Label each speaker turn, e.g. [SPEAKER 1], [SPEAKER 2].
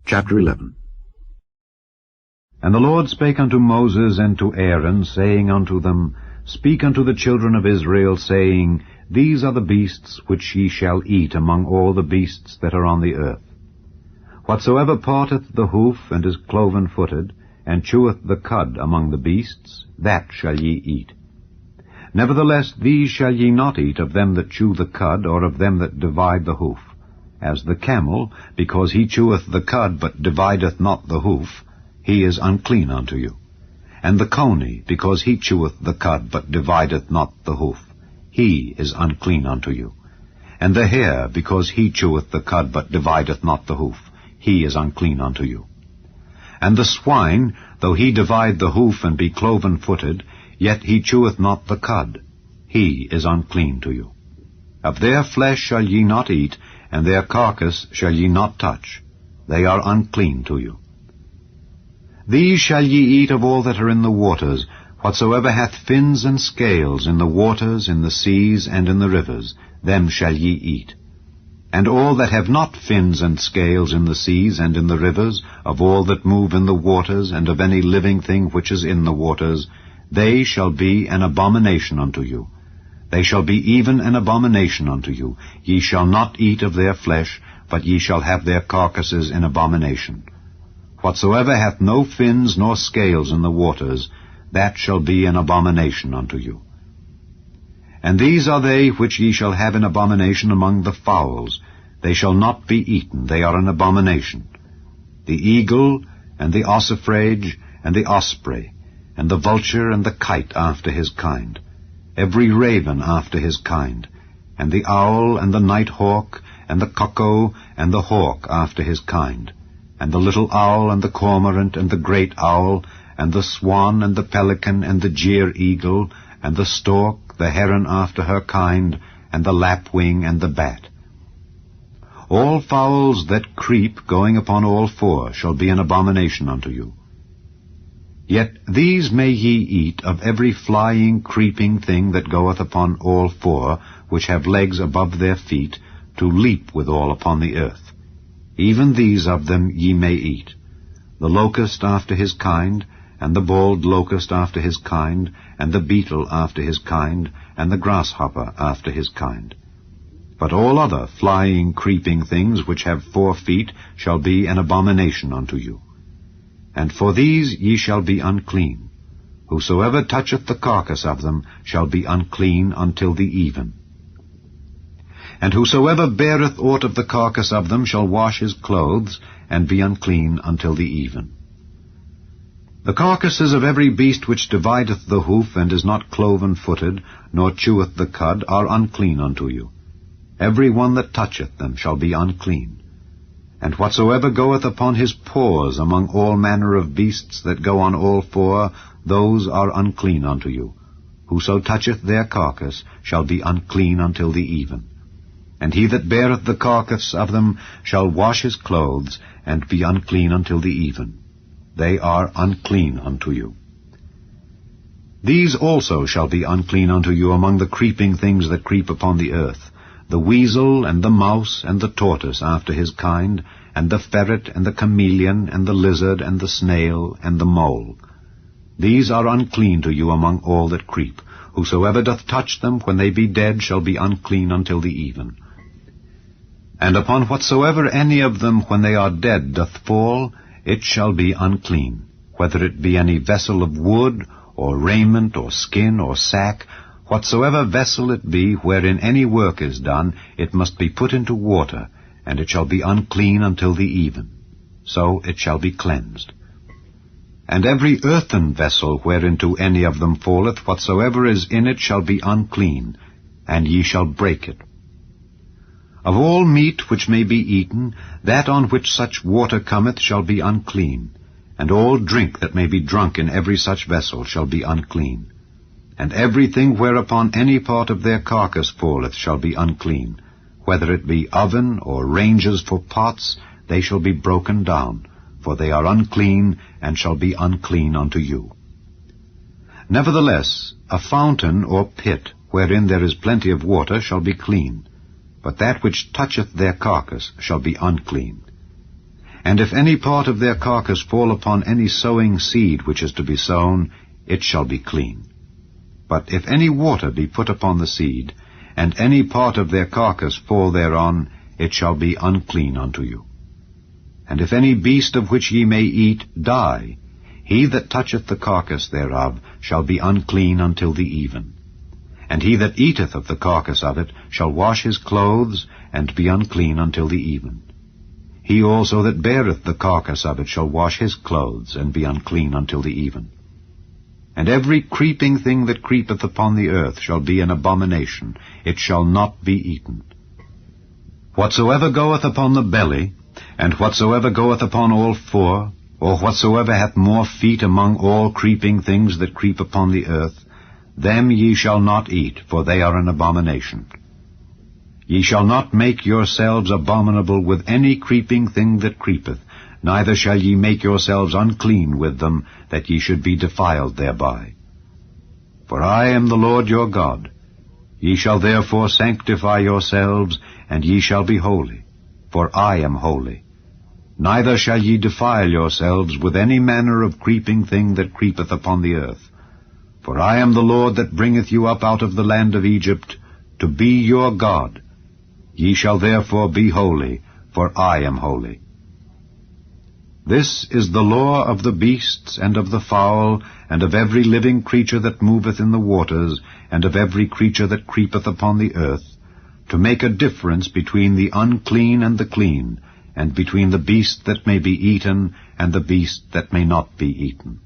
[SPEAKER 1] Chapter 11. And the Lord spake unto Moses and to Aaron, saying unto them, Speak unto the children of Israel, saying, These are the beasts which ye shall eat among all the beasts that are on the earth. Whatsoever parteth the hoof, and is cloven-footed, and cheweth the cud among the beasts, that shall ye eat. Nevertheless these shall ye not eat of them that chew the cud, or of them that divide the hoof. As the camel, because he cheweth the cud, but divideth not the hoof, he is unclean unto you. And the coney, because he cheweth the cud, but divideth not the hoof, he is unclean unto you. And the hare, because he cheweth the cud, but divideth not the hoof, he is unclean unto you. And the swine, though he divide the hoof and be cloven-footed, yet he cheweth not the cud, he is unclean to you. Of their flesh shall ye not eat, and their carcass shall ye not touch. They are unclean to you. These shall ye eat of all that are in the waters, whatsoever hath fins and scales in the waters, in the seas, and in the rivers, them shall ye eat. And all that have not fins and scales in the seas and in the rivers, of all that move in the waters, and of any living thing which is in the waters, they shall be an abomination unto you. They shall be even an abomination unto you. Ye shall not eat of their flesh, but ye shall have their carcasses in abomination. Whatsoever hath no fins nor scales in the waters, that shall be an abomination unto you. And these are they which ye shall have in abomination among the fowls. They shall not be eaten, they are an abomination. The eagle, and the ossifrage, and the osprey, and the vulture, and the kite after his kind, every raven after his kind, and the owl, and the night hawk, and the cuckoo, and the hawk after his kind, and the little owl, and the cormorant, and the great owl, and the swan, and the pelican, and the jeer eagle, and the stork, the heron after her kind, and the lapwing, and the bat. All fowls that creep, going upon all four, shall be an abomination unto you. Yet these may ye eat of every flying, creeping thing that goeth upon all four, which have legs above their feet, to leap withal upon the earth. Even these of them ye may eat. The locust after his kind, and the bald locust after his kind, and the beetle after his kind, and the grasshopper after his kind. But all other flying, creeping things which have 4 feet shall be an abomination unto you. And for these ye shall be unclean. Whosoever toucheth the carcass of them shall be unclean until the even. And whosoever beareth aught of the carcass of them shall wash his clothes, and be unclean until the even. The carcasses of every beast which divideth the hoof, and is not cloven-footed, nor cheweth the cud, are unclean unto you. Every one that toucheth them shall be unclean. And whatsoever goeth upon his paws among all manner of beasts that go on all four, those are unclean unto you. Whoso toucheth their carcass shall be unclean until the even. And he that beareth the carcass of them shall wash his clothes, and be unclean until the even. They are unclean unto you. These also shall be unclean unto you among the creeping things that creep upon the earth, the weasel, and the mouse, and the tortoise after his kind, and the ferret, and the chameleon, and the lizard, and the snail, and the mole. These are unclean to you among all that creep. Whosoever doth touch them, when they be dead, shall be unclean until the even. And upon whatsoever any of them, when they are dead, doth fall, it shall be unclean, whether it be any vessel of wood, or raiment, or skin, or sack. Whatsoever vessel it be, wherein any work is done, it must be put into water, and it shall be unclean until the even. So it shall be cleansed. And every earthen vessel whereinto any of them falleth, whatsoever is in it shall be unclean, and ye shall break it. Of all meat which may be eaten, that on which such water cometh shall be unclean, and all drink that may be drunk in every such vessel shall be unclean. And everything whereupon any part of their carcass falleth shall be unclean, whether it be oven or ranges for pots, they shall be broken down, for they are unclean, and shall be unclean unto you. Nevertheless, a fountain or pit, wherein there is plenty of water, shall be clean, but that which toucheth their carcass shall be unclean. And if any part of their carcass fall upon any sowing seed which is to be sown, it shall be clean. But if any water be put upon the seed, and any part of their carcass fall thereon, it shall be unclean unto you. And if any beast of which ye may eat die, he that toucheth the carcass thereof shall be unclean until the even. And he that eateth of the carcass of it shall wash his clothes, and be unclean until the even. He also that beareth the carcass of it shall wash his clothes, and be unclean until the even. And every creeping thing that creepeth upon the earth shall be an abomination, it shall not be eaten. Whatsoever goeth upon the belly, and whatsoever goeth upon all four, or whatsoever hath more feet among all creeping things that creep upon the earth, them ye shall not eat, for they are an abomination. Ye shall not make yourselves abominable with any creeping thing that creepeth, neither shall ye make yourselves unclean with them, that ye should be defiled thereby. For I am the Lord your God. Ye shall therefore sanctify yourselves, and ye shall be holy, for I am holy. Neither shall ye defile yourselves with any manner of creeping thing that creepeth upon the earth. For I am the Lord that bringeth you up out of the land of Egypt, to be your God. Ye shall therefore be holy, for I am holy. This is the law of the beasts, and of the fowl, and of every living creature that moveth in the waters, and of every creature that creepeth upon the earth, to make a difference between the unclean and the clean, and between the beast that may be eaten, and the beast that may not be eaten.